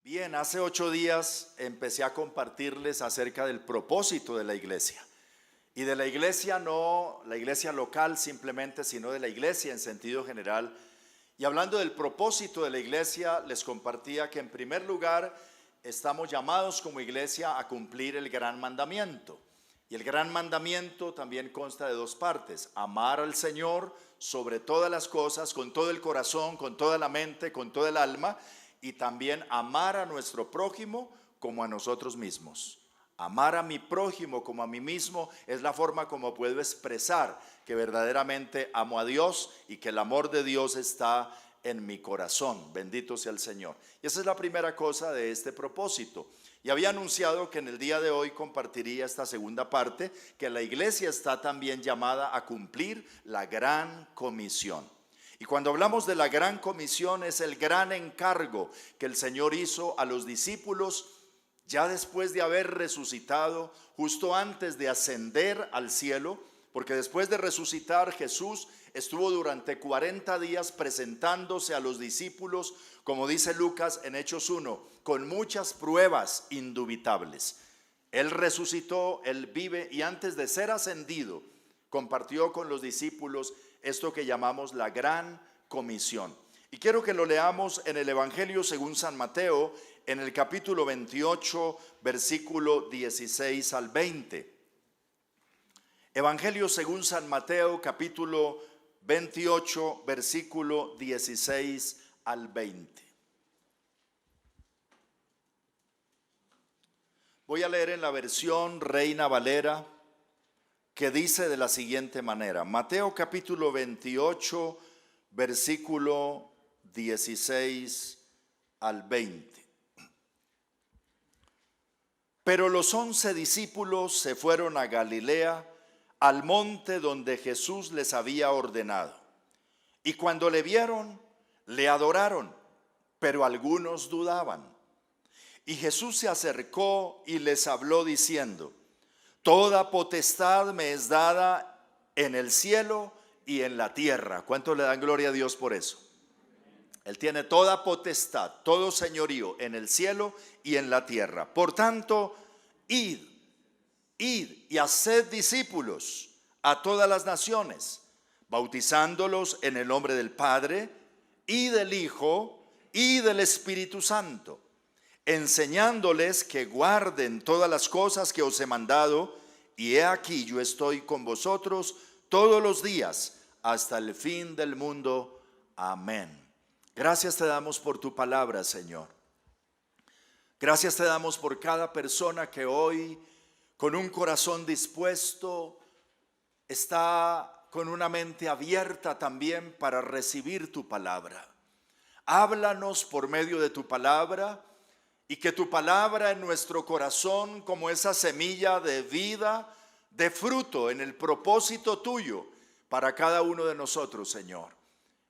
Bien, hace 8 días empecé a compartirles acerca del propósito de la iglesia. Y de la iglesia no la iglesia local simplemente, sino de la iglesia en sentido general. Y hablando del propósito de la iglesia, les compartía que en primer lugar estamos llamados como iglesia a cumplir el gran mandamiento. Y el gran mandamiento también consta de 2 partes: amar al Señor sobre todas las cosas, con todo el corazón, con toda la mente, con toda el alma, y también amar a nuestro prójimo como a nosotros mismos. Amar a mi prójimo como a mí mismo es la forma como puedo expresar que verdaderamente amo a Dios y que el amor de Dios está en mi corazón. Bendito sea el Señor. Y esa es la primera cosa de este propósito. Y había anunciado que en el día de hoy compartiría esta segunda parte, que la iglesia está también llamada a cumplir la gran comisión. Y cuando hablamos de la gran comisión, es el gran encargo que el Señor hizo a los discípulos ya después de haber resucitado, justo antes de ascender al cielo, porque después de resucitar Jesús estuvo durante 40 días presentándose a los discípulos, como dice Lucas en Hechos 1, con muchas pruebas indubitables. Él resucitó, Él vive, y antes de ser ascendido compartió con los discípulos esto que llamamos la gran comisión. Y quiero que lo leamos en el Evangelio según San Mateo, en el capítulo 28, versículo 16 al 20. Evangelio según San Mateo, capítulo 28, versículo 16 al 20. Voy a leer en la versión Reina Valera, que dice de la siguiente manera: Mateo capítulo 28, versículo 16 al 20. Pero los 11 discípulos se fueron a Galilea, al monte donde Jesús les había ordenado. Y cuando le vieron, le adoraron, pero algunos dudaban. Y Jesús se acercó y les habló diciendo: Toda potestad me es dada en el cielo y en la tierra. ¿Cuánto le dan gloria a Dios por eso? Él tiene toda potestad, todo señorío en el cielo y en la tierra. Por tanto, id y haced discípulos a todas las naciones, bautizándolos en el nombre del Padre y del Hijo y del Espíritu Santo, enseñándoles que guarden todas las cosas que os he mandado, y he aquí yo estoy con vosotros todos los días hasta el fin del mundo. Amén. Gracias te damos por tu palabra, Señor. Gracias te damos por cada persona que hoy, con un corazón dispuesto, está con una mente abierta también para recibir tu palabra. Háblanos por medio de tu palabra, y que tu palabra en nuestro corazón, como esa semilla de vida, de fruto en el propósito tuyo para cada uno de nosotros, Señor.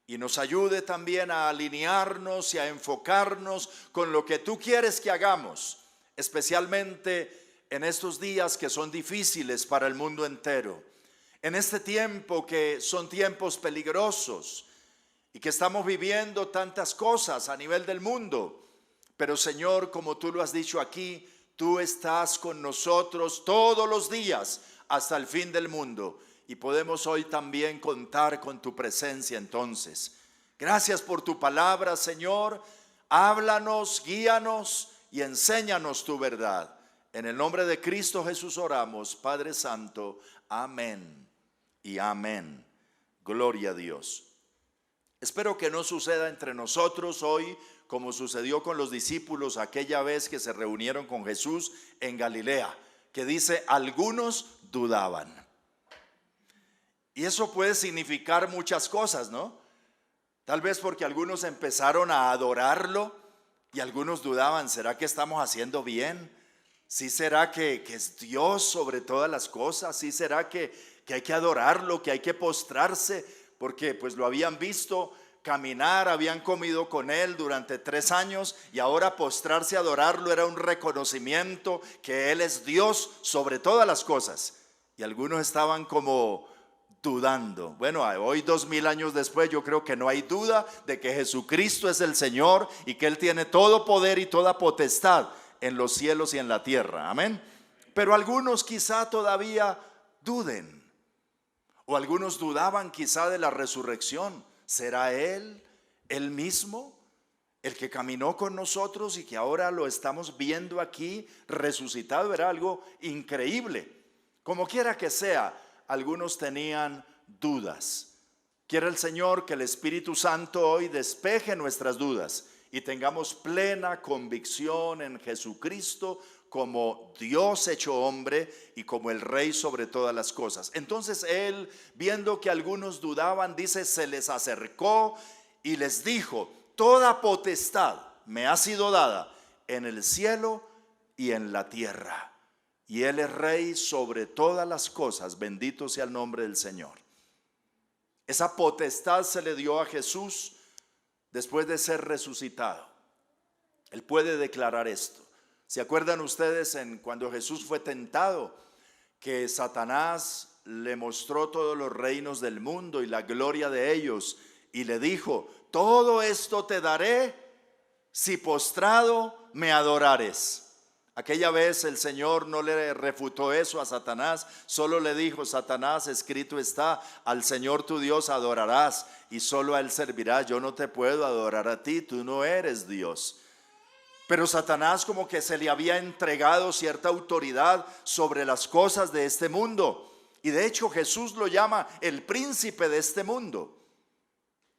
Y nos ayude también a alinearnos y a enfocarnos con lo que tú quieres que hagamos, especialmente en estos días que son difíciles para el mundo entero, en este tiempo que son tiempos peligrosos y que estamos viviendo tantas cosas a nivel del mundo. Pero Señor, como tú lo has dicho aquí, tú estás con nosotros todos los días hasta el fin del mundo. Y podemos hoy también contar con tu presencia entonces. Gracias por tu palabra, Señor. Háblanos, guíanos y enséñanos tu verdad. En el nombre de Cristo Jesús oramos, Padre Santo. Amén y amén. Gloria a Dios. Espero que no suceda entre nosotros hoy como sucedió con los discípulos aquella vez que se reunieron con Jesús en Galilea, que dice, algunos dudaban. Y eso puede significar muchas cosas, ¿no? Tal vez porque algunos empezaron a adorarlo y algunos dudaban, ¿será que estamos haciendo bien? ¿Sí será que es Dios sobre todas las cosas? ¿Sí será que hay que adorarlo, que hay que postrarse? Porque pues lo habían visto caminar, habían comido con él durante 3 años y ahora postrarse a adorarlo era un reconocimiento que él es Dios sobre todas las cosas. Y algunos estaban como dudando. Bueno, hoy 2000 años después yo creo que no hay duda de que Jesucristo es el Señor y que Él tiene todo poder y toda potestad en los cielos y en la tierra. Amén. Pero algunos quizá todavía duden, o algunos dudaban quizá de la resurrección. ¿Será Él mismo el que caminó con nosotros y que ahora lo estamos viendo aquí resucitado? Era algo increíble. Como quiera que sea, algunos tenían dudas. Quiere el Señor que el Espíritu Santo hoy despeje nuestras dudas y tengamos plena convicción en Jesucristo como Dios hecho hombre y como el Rey sobre todas las cosas. Entonces Él, viendo que algunos dudaban, dice, se les acercó y les dijo: toda potestad me ha sido dada en el cielo y en la tierra. Y Él es Rey sobre todas las cosas. Bendito sea el nombre del Señor. Esa potestad se le dio a Jesús después de ser resucitado. Él puede declarar esto. ¿Se acuerdan ustedes cuando Jesús fue tentado, que Satanás le mostró todos los reinos del mundo y la gloria de ellos, y le dijo: todo esto te daré si postrado me adorares? Aquella vez el Señor no le refutó eso a Satanás, solo le dijo: Satanás, escrito está, al Señor tu Dios adorarás y solo a Él servirás. Yo no te puedo adorar a ti, tú no eres Dios. Pero Satanás como que se le había entregado cierta autoridad sobre las cosas de este mundo. Y de hecho Jesús lo llama el príncipe de este mundo.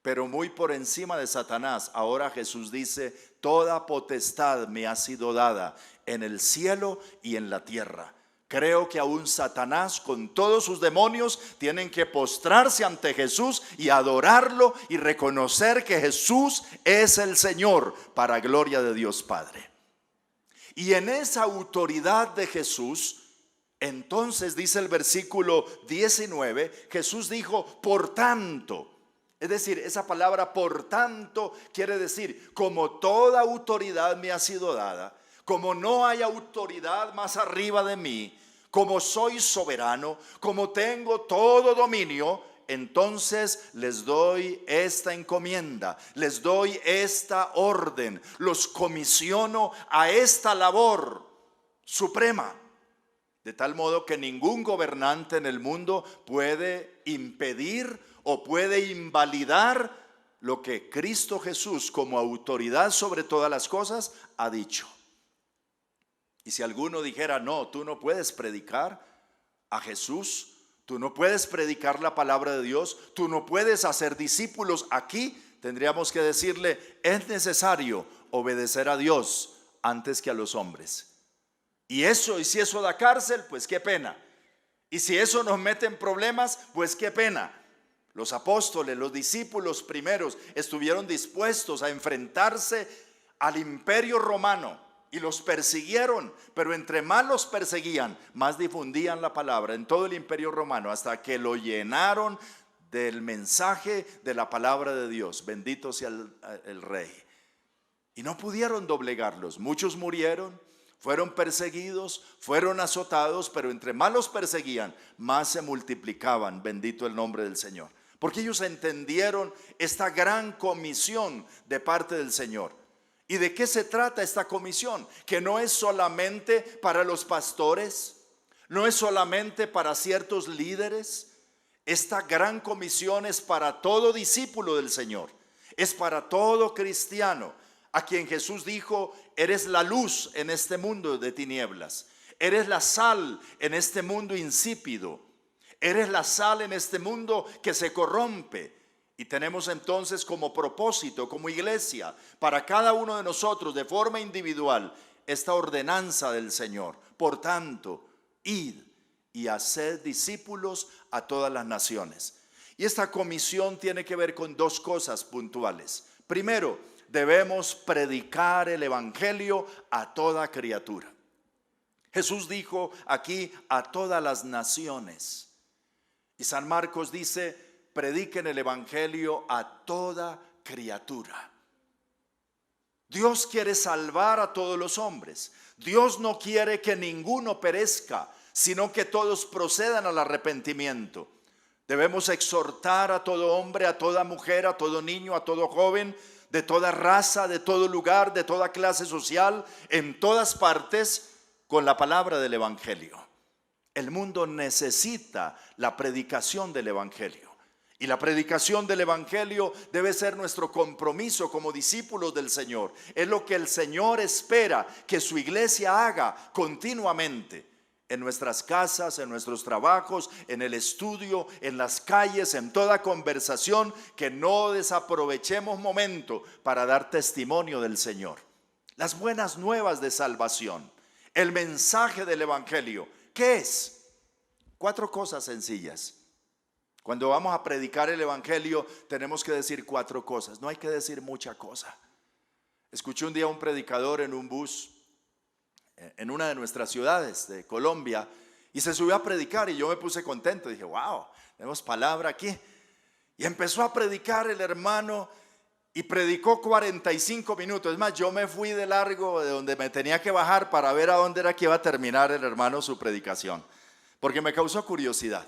Pero muy por encima de Satanás, ahora Jesús dice: toda potestad me ha sido dada en el cielo y en la tierra. Creo que aún Satanás con todos sus demonios tienen que postrarse ante Jesús y adorarlo y reconocer que Jesús es el Señor, para gloria de Dios Padre. Y en esa autoridad de Jesús, entonces dice el versículo 19, Jesús dijo: por tanto. Es decir, esa palabra por tanto quiere decir: como toda autoridad me ha sido dada, como no hay autoridad más arriba de mí, como soy soberano, como tengo todo dominio, entonces les doy esta encomienda, les doy esta orden, los comisiono a esta labor suprema. De tal modo que ningún gobernante en el mundo puede impedir o puede invalidar lo que Cristo Jesús, como autoridad sobre todas las cosas, ha dicho. Y si alguno dijera: no, tú no puedes predicar a Jesús, tú no puedes predicar la palabra de Dios, tú no puedes hacer discípulos aquí, tendríamos que decirle: es necesario obedecer a Dios antes que a los hombres. Y si eso da cárcel, pues qué pena. Y si eso nos mete en problemas, pues qué pena. Los apóstoles, los discípulos primeros, estuvieron dispuestos a enfrentarse al imperio romano y los persiguieron, pero entre más los perseguían, más difundían la palabra en todo el imperio romano, hasta que lo llenaron del mensaje de la palabra de Dios. Bendito sea el Rey. Y no pudieron doblegarlos. Muchos murieron, fueron perseguidos, fueron azotados, pero entre más los perseguían, más se multiplicaban. Bendito el nombre del Señor. Porque ellos entendieron esta gran comisión de parte del Señor. ¿Y de qué se trata esta comisión? Que no es solamente para los pastores, no es solamente para ciertos líderes. Esta gran comisión es para todo discípulo del Señor, es para todo cristiano, a quien Jesús dijo: eres la luz en este mundo de tinieblas, eres la sal en este mundo insípido, eres la sal en este mundo que se corrompe. Y tenemos entonces como propósito, como iglesia, para cada uno de nosotros de forma individual, esta ordenanza del Señor. Por tanto, id y haced discípulos a todas las naciones. Y esta comisión tiene que ver con dos cosas puntuales. Primero, debemos predicar el evangelio a toda criatura. Jesús dijo aquí: a todas las naciones. Y San Marcos dice: prediquen el evangelio a toda criatura. Dios quiere salvar a todos los hombres. Dios no quiere que ninguno perezca, sino que todos procedan al arrepentimiento. Debemos exhortar a todo hombre, a toda mujer, a todo niño, a todo joven, de toda raza, de todo lugar, de toda clase social, en todas partes, con la palabra del Evangelio. El mundo necesita la predicación del Evangelio. Y la predicación del Evangelio debe ser nuestro compromiso como discípulos del Señor. Es lo que el Señor espera que su iglesia haga continuamente. En nuestras casas, en nuestros trabajos, en el estudio, en las calles, en toda conversación, que no desaprovechemos momento para dar testimonio del Señor. Las buenas nuevas de salvación, el mensaje del Evangelio, ¿qué es? 4 cosas sencillas. Cuando vamos a predicar el Evangelio tenemos que decir 4 cosas, no hay que decir mucha cosa. Escuché un día a un predicador en un bus en una de nuestras ciudades de Colombia y se subió a predicar y yo me puse contento, dije wow, tenemos palabra aquí. Y empezó a predicar el hermano y predicó 45 minutos, es más, yo me fui de largo de donde me tenía que bajar para ver a dónde era que iba a terminar el hermano su predicación, porque me causó curiosidad.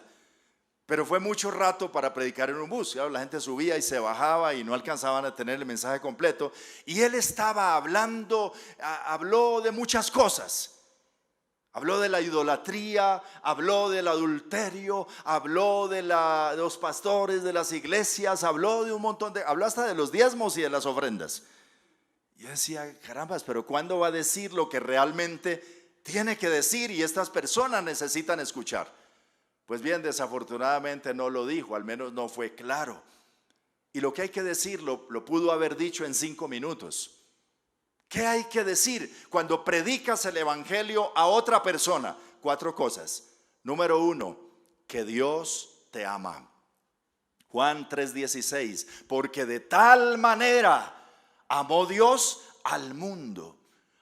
Pero fue mucho rato para predicar en un bus. Claro, la gente subía y se bajaba y no alcanzaban a tener el mensaje completo. Y él estaba habló de muchas cosas. Habló de la idolatría, habló del adulterio, habló de los pastores, de las iglesias, habló de un montón habló hasta de los diezmos y de las ofrendas. Y yo decía, carambas, pero ¿cuándo va a decir lo que realmente tiene que decir y estas personas necesitan escuchar? Pues bien, desafortunadamente no lo dijo, al menos no fue claro. Y lo que hay que decir lo pudo haber dicho en 5 minutos. ¿Qué hay que decir cuando predicas el Evangelio a otra persona? 4 cosas. Número 1, que Dios te ama. Juan 3:16, porque de tal manera amó Dios al mundo.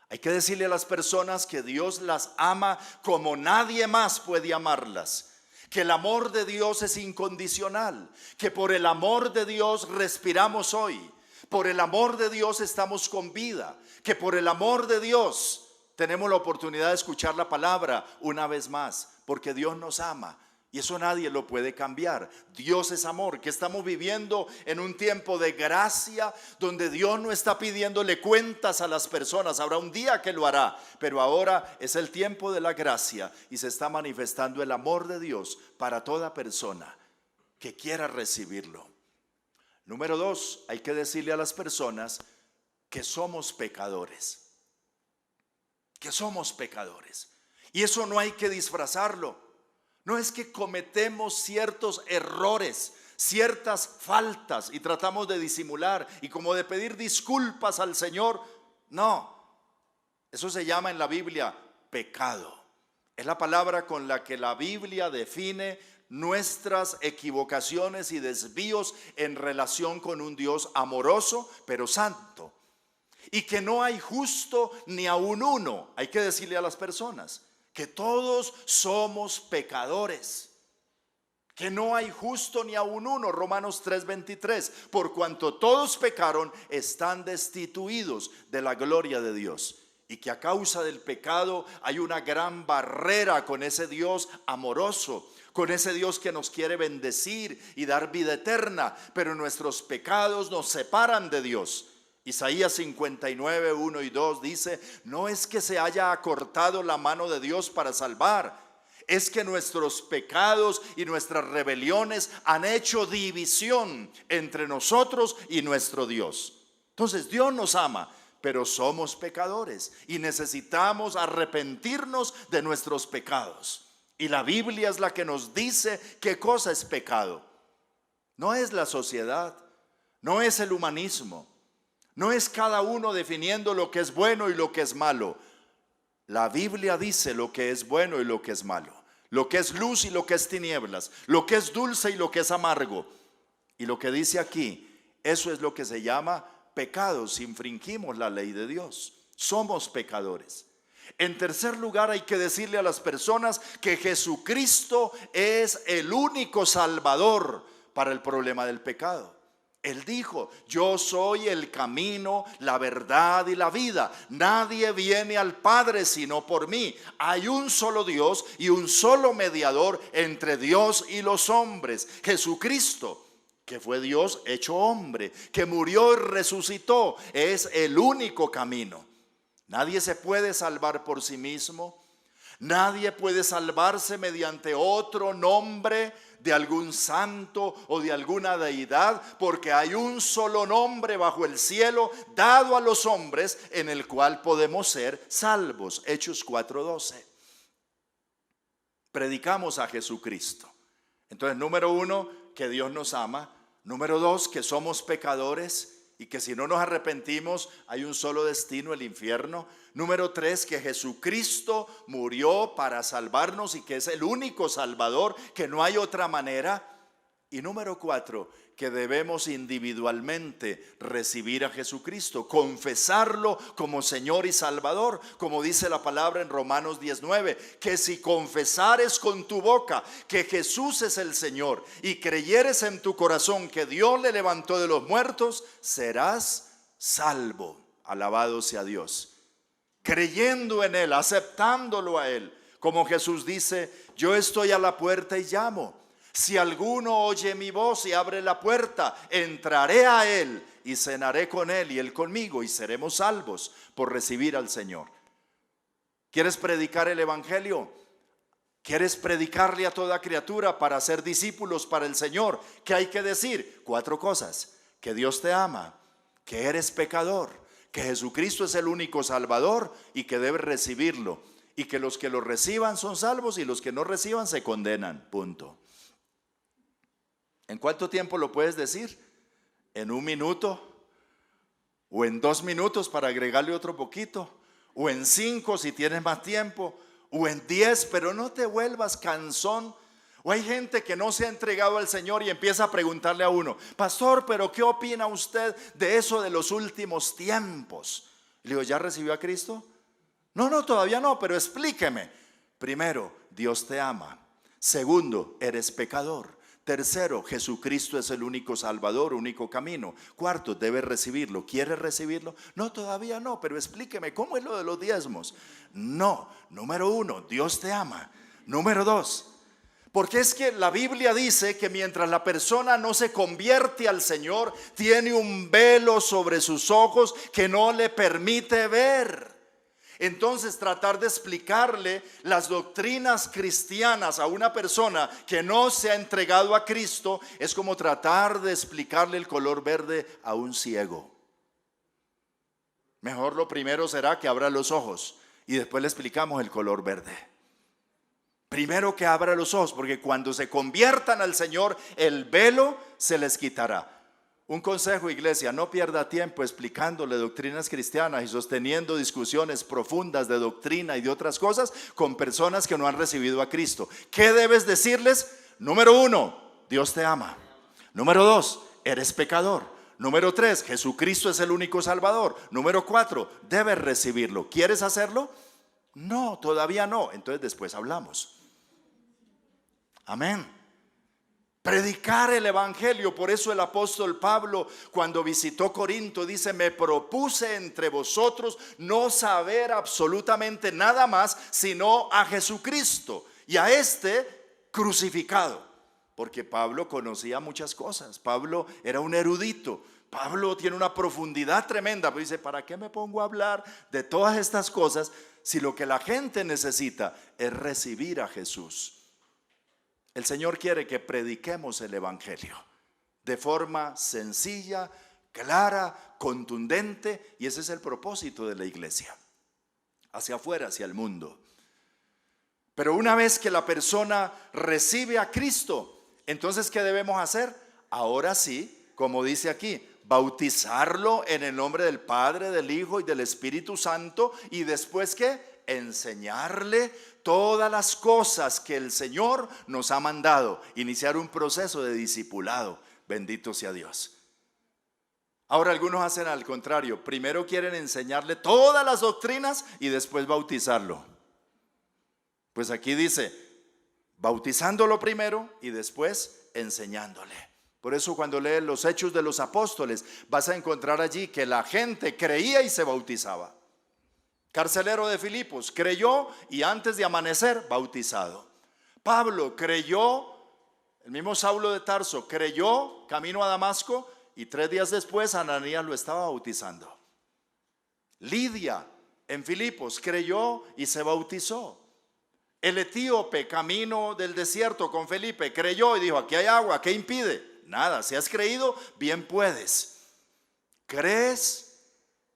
Hay que decirle a las personas que Dios las ama como nadie más puede amarlas. Que el amor de Dios es incondicional, que por el amor de Dios respiramos hoy, por el amor de Dios estamos con vida, que por el amor de Dios tenemos la oportunidad de escuchar la palabra una vez más, porque Dios nos ama. Y eso nadie lo puede cambiar. Dios es amor, que estamos viviendo en un tiempo de gracia donde Dios no está pidiéndole cuentas a las personas. Habrá un día que lo hará, pero ahora es el tiempo de la gracia y se está manifestando el amor de Dios para toda persona que quiera recibirlo. Número 2, hay que decirle a las personas que somos pecadores. Que somos pecadores. Y eso no hay que disfrazarlo. No es que cometemos ciertos errores, ciertas faltas y tratamos de disimular y como de pedir disculpas al Señor. No, eso se llama en la Biblia pecado. Es la palabra con la que la Biblia define nuestras equivocaciones y desvíos en relación con un Dios amoroso pero santo. Y que no hay justo ni aun uno, hay que decirle a las personas. Que todos somos pecadores, que no hay justo ni aun uno, Romanos 3:23, por cuanto todos pecaron, están destituidos de la gloria de Dios, y que a causa del pecado hay una gran barrera con ese Dios amoroso, con ese Dios que nos quiere bendecir y dar vida eterna, pero nuestros pecados nos separan de Dios. Isaías 59, 1 y 2 dice, no es que se haya acortado la mano de Dios para salvar, es que nuestros pecados y nuestras rebeliones han hecho división entre nosotros y nuestro Dios. Entonces Dios nos ama, pero somos pecadores y necesitamos arrepentirnos de nuestros pecados. Y la Biblia es la que nos dice qué cosa es pecado. No es la sociedad, no es el humanismo. No es cada uno definiendo lo que es bueno y lo que es malo. La Biblia dice lo que es bueno y lo que es malo, lo que es luz y lo que es tinieblas, lo que es dulce y lo que es amargo. Y lo que dice aquí, eso es lo que se llama pecado si infringimos la ley de Dios. Somos pecadores. En tercer lugar, hay que decirle a las personas que Jesucristo es el único salvador para el problema del pecado. Él dijo: yo soy el camino, la verdad y la vida. Nadie viene al Padre sino por mí. Hay un solo Dios y un solo mediador entre Dios y los hombres, Jesucristo, que fue Dios hecho hombre, que murió y resucitó. Es el único camino. Nadie se puede salvar por sí mismo. Nadie puede salvarse mediante otro nombre de algún santo o de alguna deidad, porque hay un solo nombre bajo el cielo dado a los hombres en el cual podemos ser salvos. Hechos 4:12. Predicamos a Jesucristo. Entonces, número uno, que Dios nos ama. Número dos, que somos pecadores y que si no nos arrepentimos hay un solo destino, el infierno. Número tres, que Jesucristo murió para salvarnos y que es el único Salvador, que no hay otra manera. Y número cuatro, que debemos individualmente recibir a Jesucristo, confesarlo como Señor y Salvador, como dice la palabra en Romanos 19, que si confesares con tu boca que Jesús es el Señor y creyeres en tu corazón que Dios le levantó de los muertos, serás salvo. Alabado sea Dios. Creyendo en Él, aceptándolo a Él, como Jesús dice: yo estoy a la puerta y llamo. Si alguno oye mi voz y abre la puerta, entraré a él y cenaré con él y él conmigo, y seremos salvos por recibir al Señor. ¿Quieres predicar el evangelio? ¿Quieres predicarle a toda criatura para ser discípulos para el Señor? ¿Qué hay que decir? 4 cosas: que Dios te ama, que eres pecador, que Jesucristo es el único Salvador y que debes recibirlo, y que los que lo reciban son salvos y los que no reciban se condenan. Punto. ¿En cuánto tiempo lo puedes decir? ¿En 1 minuto? ¿O en 2 minutos para agregarle otro poquito? ¿O en 5 si tienes más tiempo? ¿O en 10? Pero no te vuelvas cansón. O hay gente que no se ha entregado al Señor y empieza a preguntarle a uno: pastor, pero ¿qué opina usted de eso de los últimos tiempos? Le digo: ¿ya recibió a Cristo? No, todavía no, pero explíqueme. Primero, Dios te ama. Segundo, eres pecador. Tercero, Jesucristo es el único Salvador, único camino. Cuarto, debes recibirlo. ¿Quieres recibirlo? No, todavía no, pero explíqueme, ¿cómo es lo de los diezmos? No, número 1, Dios te ama. Número 2, porque es que la Biblia dice que mientras la persona no se convierte al Señor, tiene un velo sobre sus ojos que no le permite ver. Entonces, tratar de explicarle las doctrinas cristianas a una persona que no se ha entregado a Cristo es como tratar de explicarle el color verde a un ciego. Mejor lo primero será que abra los ojos y después le explicamos el color verde. Primero que abra los ojos, porque cuando se conviertan al Señor, el velo se les quitará. Un consejo, iglesia: no pierda tiempo explicándole doctrinas cristianas y sosteniendo discusiones profundas de doctrina y de otras cosas con personas que no han recibido a Cristo. ¿Qué debes decirles? Número 1, Dios te ama. Número 2, eres pecador. Número 3, Jesucristo es el único Salvador. Número 4, debes recibirlo. ¿Quieres hacerlo? No, todavía no. Entonces después hablamos. Amén. Predicar el evangelio. Por eso el apóstol Pablo, cuando visitó Corinto, dice: me propuse entre vosotros no saber absolutamente nada más sino a Jesucristo y a este crucificado. Porque Pablo conocía muchas cosas. Pablo era un erudito. Pablo tiene una profundidad tremenda, pero dice: ¿para qué me pongo a hablar de todas estas cosas si lo que la gente necesita es recibir a Jesús? El Señor quiere que prediquemos el evangelio de forma sencilla, clara, contundente, y ese es el propósito de la iglesia, hacia afuera, hacia el mundo. Pero una vez que la persona recibe a Cristo, entonces ¿qué debemos hacer? Ahora sí, como dice aquí, bautizarlo en el nombre del Padre, del Hijo y del Espíritu Santo, y después ¿qué? Enseñarle todas las cosas que el Señor nos ha mandado. Iniciar un proceso de discipulado. Bendito sea Dios. Ahora algunos hacen al contrario: primero quieren enseñarle todas las doctrinas y después bautizarlo. Pues aquí dice: bautizándolo primero y después enseñándole. Por eso cuando lees los Hechos de los Apóstoles vas a encontrar allí que la gente creía y se bautizaba. Carcelero de Filipos creyó y antes de amanecer bautizado. Pablo creyó, el mismo Saulo de Tarso creyó camino a Damasco y 3 días después Ananías lo estaba bautizando. Lidia en Filipos creyó y se bautizó. El etíope camino del desierto con Felipe creyó y dijo: aquí hay agua, ¿qué impide? Nada, si has creído, bien puedes. Crees,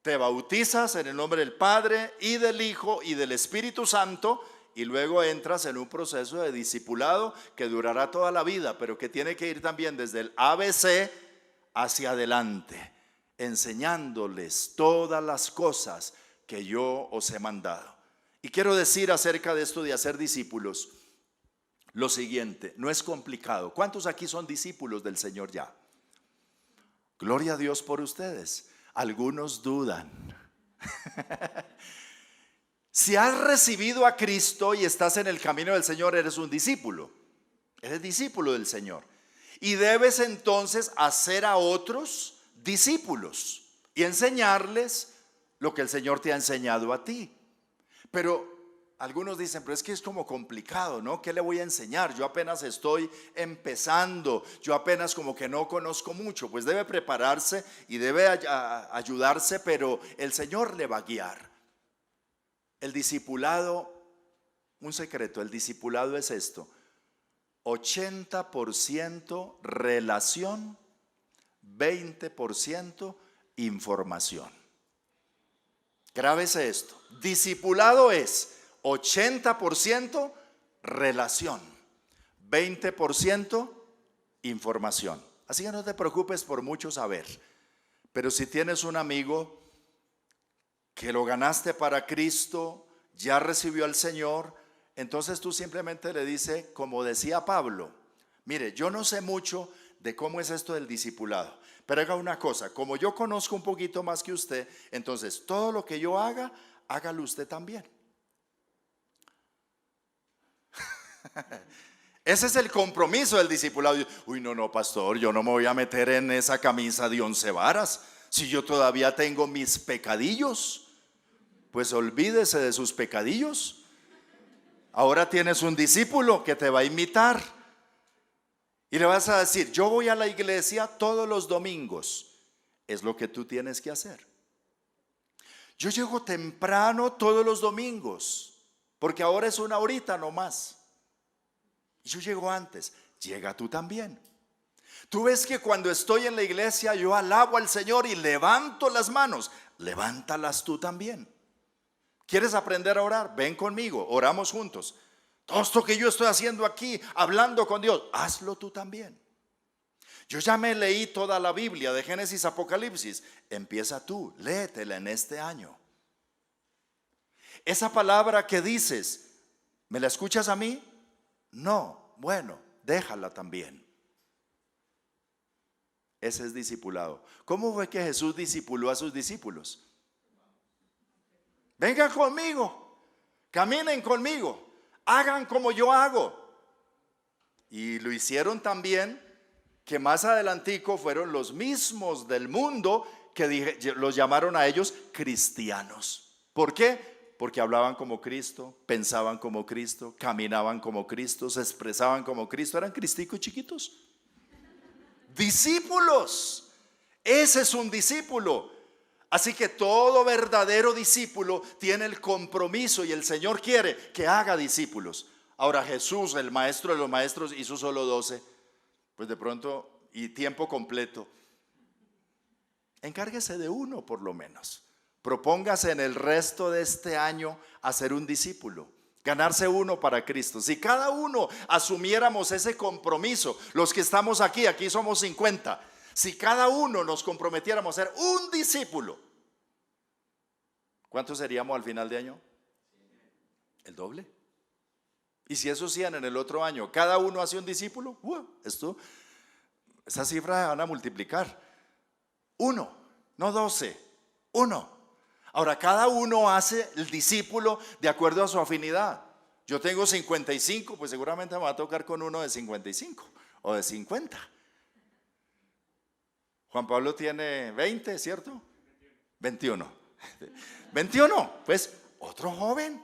te bautizas en el nombre del Padre y del Hijo y del Espíritu Santo y luego entras en un proceso de discipulado que durará toda la vida, pero que tiene que ir también desde el ABC hacia adelante, enseñándoles todas las cosas que yo os he mandado. Y quiero decir acerca de esto de hacer discípulos lo siguiente: no es complicado. ¿Cuántos aquí son discípulos del Señor ya? Gloria a Dios por ustedes. Algunos dudan. Si has recibido a Cristo y estás en el camino del Señor, eres un discípulo. Eres discípulo del Señor. Y debes entonces hacer a otros discípulos y enseñarles lo que el Señor te ha enseñado a ti. Pero algunos dicen: pero es que es como complicado, ¿no? ¿Qué le voy a enseñar? Yo apenas estoy empezando, yo apenas como que no conozco mucho. Pues debe prepararse y debe ayudarse, pero el Señor le va a guiar. El discipulado, un secreto, el discipulado es esto: 80% relación, 20% información. Grábese esto: discipulado es 80% relación, 20% información. Así que no te preocupes por mucho saber. Pero si tienes un amigo que lo ganaste para Cristo, ya recibió al Señor, entonces tú simplemente le dices, como decía Pablo: mire, yo no sé mucho de cómo es esto del discipulado, pero haga una cosa, como yo conozco un poquito más que usted, entonces todo lo que yo haga, hágalo usted también. Ese es el compromiso del discipulado. Uy, no, pastor, yo no me voy a meter en esa camisa de 11 varas si yo todavía tengo mis pecadillos. Pues olvídese de sus pecadillos. Ahora tienes un discípulo que te va a imitar y le vas a decir: yo voy a la iglesia todos los domingos. Es lo que tú tienes que hacer. Yo llego temprano todos los domingos, porque ahora es una horita nomás. Yo llego antes, llega tú también. Tú ves que cuando estoy en la iglesia yo alabo al Señor y levanto las manos, levántalas tú también. ¿Quieres aprender a orar? Ven conmigo, oramos juntos. Todo esto que yo estoy haciendo aquí, hablando con Dios, hazlo tú también. Yo ya me leí toda la Biblia de Génesis a Apocalipsis. Empieza tú, léetela en este año. Esa palabra que dices, ¿me la escuchas a mí? No, bueno, déjala también. Ese es discipulado. ¿Cómo fue que Jesús discipuló a sus discípulos? Vengan conmigo, caminen conmigo, hagan como yo hago. Y lo hicieron también, que más adelantico fueron los mismos del mundo que los llamaron a ellos cristianos. ¿Por qué? Porque hablaban como Cristo, pensaban como Cristo, caminaban como Cristo, se expresaban como Cristo. Eran cristicos chiquitos. Discípulos. Ese es un discípulo. Así que todo verdadero discípulo tiene el compromiso y el Señor quiere que haga discípulos. Ahora Jesús, el maestro de los maestros, hizo solo 12. Pues de pronto, y tiempo completo. Encárguese de uno por lo menos. Propóngase en el resto de este año a ser un discípulo, ganarse uno para Cristo. Si cada uno asumiéramos ese compromiso, los que estamos aquí somos 50. Si cada uno nos comprometiéramos a ser un discípulo, ¿cuántos seríamos al final de año? El doble. Y si esos 100 en el otro año, cada uno hace un discípulo, esas cifras van a multiplicar. 1, no 12, 1. Ahora, cada uno hace el discípulo de acuerdo a su afinidad. Yo tengo 55, pues seguramente me va a tocar con uno de 55 o de 50. Juan Pablo tiene 20, ¿cierto? 21. 21, pues otro joven.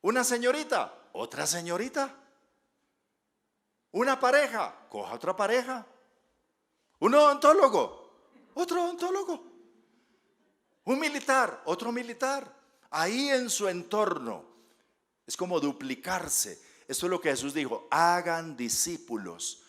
Una señorita, otra señorita. Una pareja, coja otra pareja. Un odontólogo, otro odontólogo. Un militar, otro militar. Ahí en su entorno es como duplicarse. Esto es lo que Jesús dijo: hagan discípulos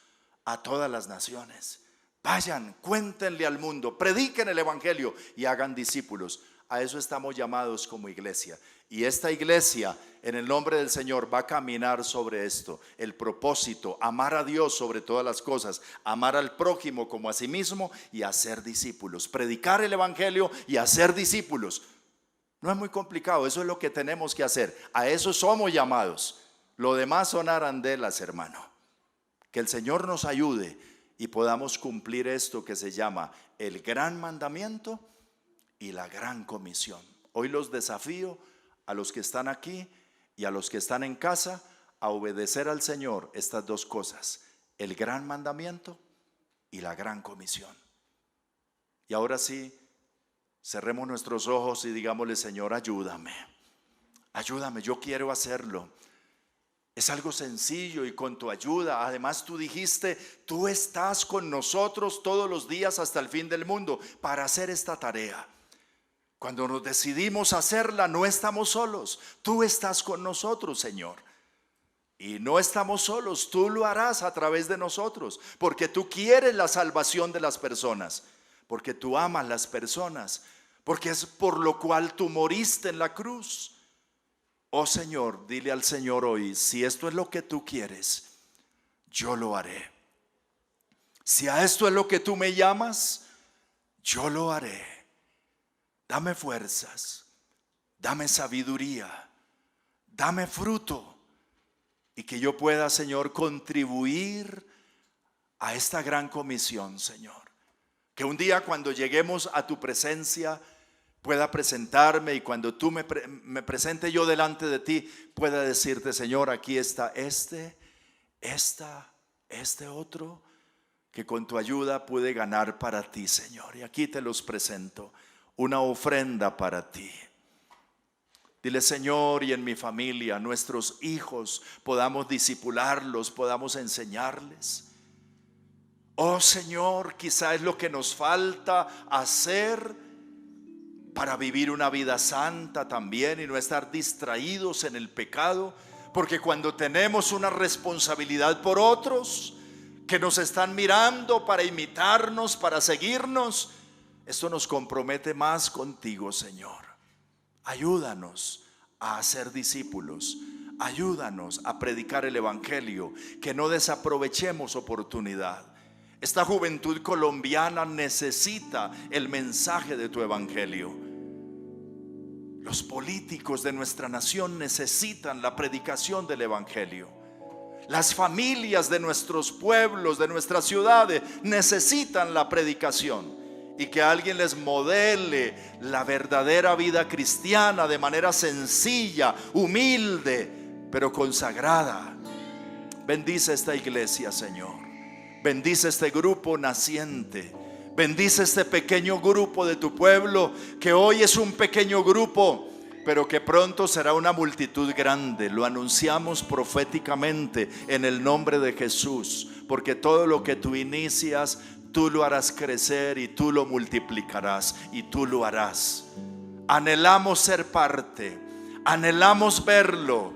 a todas las naciones. Vayan, cuéntenle al mundo, prediquen el evangelio y hagan discípulos. A eso estamos llamados como iglesia. Y esta iglesia, en el nombre del Señor, va a caminar sobre esto. El propósito: amar a Dios sobre todas las cosas, amar al prójimo como a sí mismo y hacer discípulos. Predicar el evangelio y hacer discípulos. No es muy complicado, eso es lo que tenemos que hacer. A eso somos llamados. Lo demás son arandelas, hermano. Que el Señor nos ayude y podamos cumplir esto que se llama el gran mandamiento y la gran comisión. Hoy los desafío a los que están aquí y a los que están en casa a obedecer al Señor estas dos cosas: el gran mandamiento y la gran comisión. Y ahora sí, cerremos nuestros ojos y digámosle: Señor, ayúdame, ayúdame, yo quiero hacerlo. Es algo sencillo y con tu ayuda. Además tú dijiste: tú estás con nosotros todos los días hasta el fin del mundo para hacer esta tarea. Cuando nos decidimos hacerla, no estamos solos. Tú estás con nosotros, Señor. Y no estamos solos, tú lo harás a través de nosotros, porque tú quieres la salvación de las personas, porque tú amas las personas, porque es por lo cual tú moriste en la cruz. Oh Señor, dile al Señor hoy: si esto es lo que tú quieres, yo lo haré. Si a esto es lo que tú me llamas, yo lo haré. Dame fuerzas, dame sabiduría, dame fruto, y que yo pueda, Señor, contribuir a esta gran comisión, Señor. Que un día, cuando lleguemos a tu presencia, pueda presentarme, y cuando tú me presente yo delante de ti, pueda decirte: Señor, aquí está este otro que con tu ayuda pude ganar para ti, Señor. Y aquí te los presento, una ofrenda para ti. Dile: Señor, y en mi familia, nuestros hijos, podamos discipularlos, podamos enseñarles. Oh Señor, quizá es lo que nos falta hacer para vivir una vida santa también y no estar distraídos en el pecado. Porque cuando tenemos una responsabilidad por otros que nos están mirando para imitarnos, para seguirnos, esto nos compromete más contigo, Señor. Ayúdanos a hacer discípulos. Ayúdanos a predicar el evangelio, que no desaprovechemos oportunidad. Esta juventud colombiana necesita el mensaje de tu evangelio. Los políticos de nuestra nación necesitan la predicación del evangelio. Las familias de nuestros pueblos, de nuestras ciudades, necesitan la predicación. Y que alguien les modele la verdadera vida cristiana de manera sencilla, humilde, pero consagrada. Bendice esta iglesia, Señor. Bendice este grupo naciente. Bendice este pequeño grupo de tu pueblo, que hoy es un pequeño grupo, pero que pronto será una multitud grande. Lo anunciamos proféticamente en el nombre de Jesús, porque todo lo que tú inicias, tú lo harás crecer y tú lo multiplicarás y tú lo harás. Anhelamos ser parte, anhelamos verlo,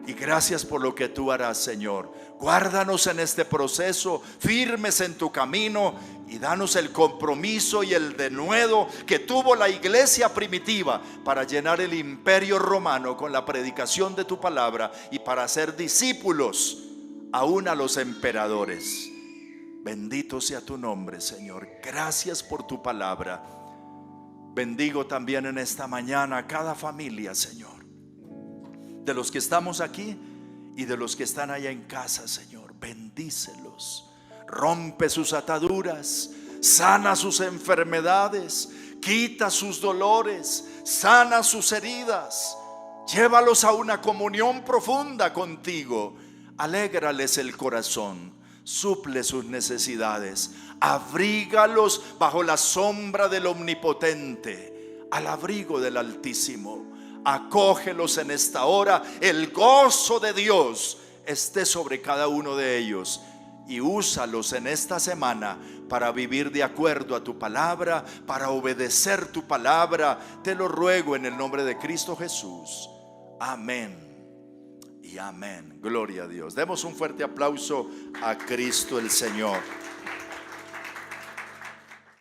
y gracias por lo que tú harás, Señor. Guárdanos en este proceso, firmes en tu camino, y danos el compromiso y el denuedo que tuvo la iglesia primitiva para llenar el imperio romano con la predicación de tu palabra y para hacer discípulos aún a los emperadores. Bendito sea tu nombre, Señor. Gracias por tu palabra. Bendigo también en esta mañana a cada familia, Señor, de los que estamos aquí y de los que están allá en casa, Señor. Bendícelos, rompe sus ataduras, sana sus enfermedades, quita sus dolores, sana sus heridas, llévalos a una comunión profunda contigo, alégrales el corazón. suple sus necesidades, abrígalos bajo la sombra del Omnipotente, al abrigo del Altísimo. Acógelos en esta hora, el gozo de Dios esté sobre cada uno de ellos, y úsalos en esta semana para vivir de acuerdo a tu palabra, para obedecer tu palabra. Te lo ruego en el nombre de Cristo Jesús. Amén y amén. Gloria a Dios. Demos un fuerte aplauso a Cristo el Señor.